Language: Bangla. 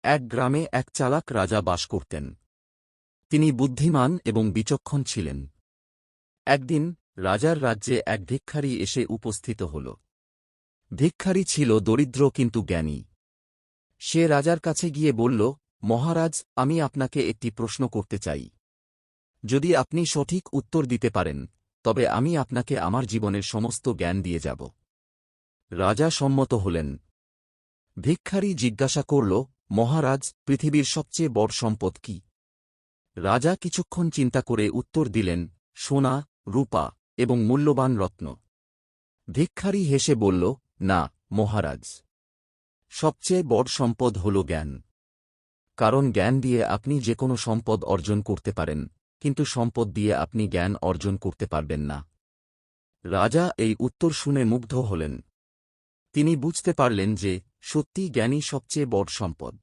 এক গ্রামে এক চালাক রাজা বাস করতেন। তিনি বুদ্ধিমান এবং বিচক্ষণ ছিলেন। একদিন রাজার রাজ্যে এক ভিক্ষারী এসে উপস্থিত হল। ভিক্ষারী ছিল দরিদ্র কিন্তু জ্ঞানী। সে রাজার কাছে গিয়ে বলল, মহারাজ, আমি আপনাকে একটি প্রশ্ন করতে চাই। যদি আপনি সঠিক উত্তর দিতে পারেন তবে আমি আপনাকে আমার জীবনের সমস্ত জ্ঞান দিয়ে যাব। রাজা সম্মত হলেন। ভিক্ষারী জিজ্ঞাসা করল, মহারাজ, পৃথিবীর সবচেয়ে বড় সম্পদ কি? রাজা কিছুক্ষণ চিন্তা করে উত্তর দিলেন, সোনা, রূপা এবং মূল্যবান রত্ন। ভিক্ষারী হেসে বলল, না মহারাজ, সবচেয়ে বড় সম্পদ হল জ্ঞান। কারণ জ্ঞান দিয়ে আপনি যে কোনো সম্পদ অর্জন করতে পারেন, কিন্তু সম্পদ দিয়ে আপনি জ্ঞান অর্জন করতে পারবেন না। রাজা এই উত্তর শুনে মুগ্ধ হলেন। তিনি বুঝতে পারলেন যে সত্যিই জ্ঞানই সবচেয়ে বড় সম্পদ।